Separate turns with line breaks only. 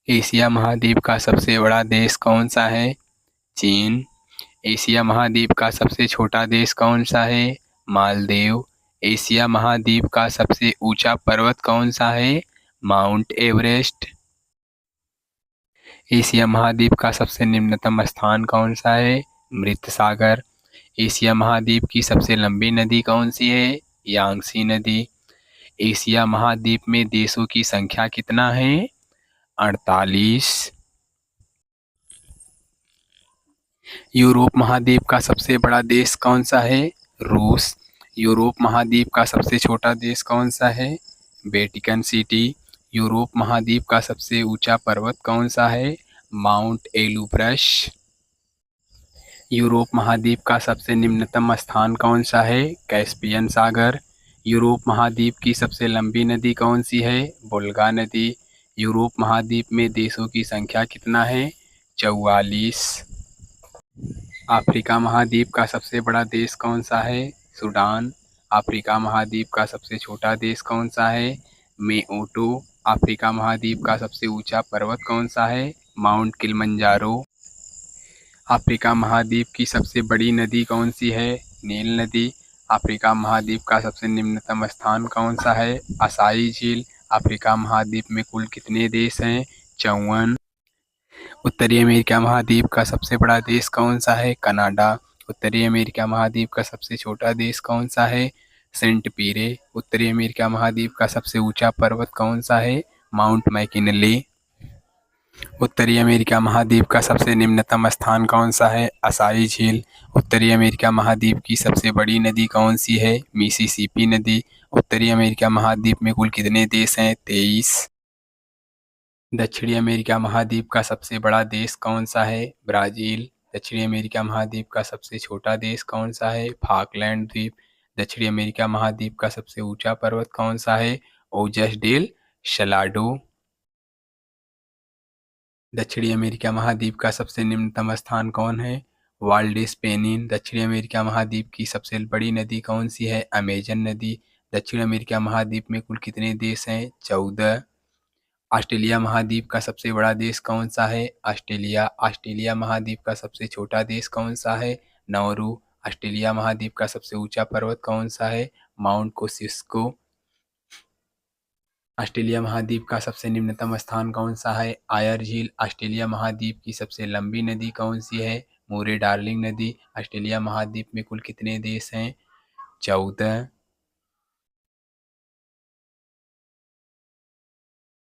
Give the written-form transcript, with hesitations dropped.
Asia महाद्वीप का सबसे बड़ा देश कौन सा है? चीन। एशिया महाद्वीप का सबसे छोटा देश कौन सा है? मालदीव। एशिया महाद्वीप का सबसे ऊंचा पर्वत कौन सा है? Mount Everest. एशिया महाद्वीप का सबसे निम्नतम स्थान कौन सा है? मृत सागर। एशिया महाद्वीप की सबसे लंबी नदी कौन सी है? यांगसी नदी। एशिया महाद्वीप में देशों की संख्या कितना है? 48। यूरोप महाद्वीप का सबसे बड़ा देश कौन सा है? रूस। यूरोप महाद्वीप का सबसे छोटा देश कौन सा है? Vatican city. यूरोप महाद्वीप का सबसे ऊंचा पर्वत कौन सा है? माउंट एलुब्रस। यूरोप महाद्वीप का सबसे निम्नतम स्थान कौन सा है? कैस्पियन सागर। यूरोप महाद्वीप की सबसे लंबी नदी कौन सी है? वोल्गा नदी। यूरोप महाद्वीप में देशों की संख्या कितना है? 44। अफ्रीका महाद्वीप का सबसे बड़ा देश कौन सा है? सूडान। अफ्रीका महाद्वीप का सबसे छोटा देश कौन सा है? मेओटो। अफ्रीका महाद्वीप का सबसे ऊंचा पर्वत कौन सा है? Mount Kilimanjaro. अफ्रीका महाद्वीप की सबसे बड़ी नदी कौन सी है? नील नदी। अफ्रीका महाद्वीप का सबसे निम्नतम स्थान कौन सा है? असाई झील। अफ्रीका महाद्वीप में कुल कितने देश हैं? 54। उत्तरी अमेरिका महाद्वीप का सबसे बड़ा देश कौन सा है? कनाडा। उत्तरी अमेरिका महाद्वीप का सबसे छोटा देश कौन सा है? सेंट पीरे। उत्तरी अमेरिका महाद्वीप का सबसे ऊंचा पर्वत कौन सा है? Mount McKinley. उत्तरी अमेरिका महाद्वीप का सबसे निम्नतम स्थान कौन सा है? असाई झील। उत्तरी अमेरिका महाद्वीप की सबसे बड़ी नदी कौन सी है? मिसिसिपी नदी। उत्तरी अमेरिका महाद्वीप में कुल कितने देश हैं? 23। दक्षिणी अमेरिका महाद्वीप का सबसे बड़ा देश कौन सा है? ब्राज़ील। दक्षिणी अमेरिका महाद्वीप का सबसे छोटा देश कौन सा है? फाकलैंड द्वीप। दक्षिणी अमेरिका महाद्वीप का सबसे ऊंचा पर्वत कौन सा है? ओजस डेल सलाडो। दक्षिणी अमेरिका महाद्वीप का सबसे निम्नतम स्थान कौन है? वाल्डिस पेनिन। दक्षिणी अमेरिका महाद्वीप की सबसे बड़ी नदी कौन सी है? अमेजन नदी। दक्षिण अमेरिका महाद्वीप में कुल कितने देश हैं? 14। ऑस्ट्रेलिया महाद्वीप का सबसे बड़ा देश कौन सा है? ऑस्ट्रेलिया। ऑस्ट्रेलिया महाद्वीप का सबसे छोटा देश कौन सा है? नाउरू। ऑस्ट्रेलिया महाद्वीप का सबसे ऊंचा पर्वत कौन सा है? माउंट कोसिस्को। ऑस्ट्रेलिया महाद्वीप का सबसे निम्नतम स्थान कौन सा है? आयर झील। ऑस्ट्रेलिया महाद्वीप की सबसे लंबी नदी कौन सी है? मूरे डार्लिंग नदी। ऑस्ट्रेलिया महाद्वीप में कुल कितने देश हैं? 14।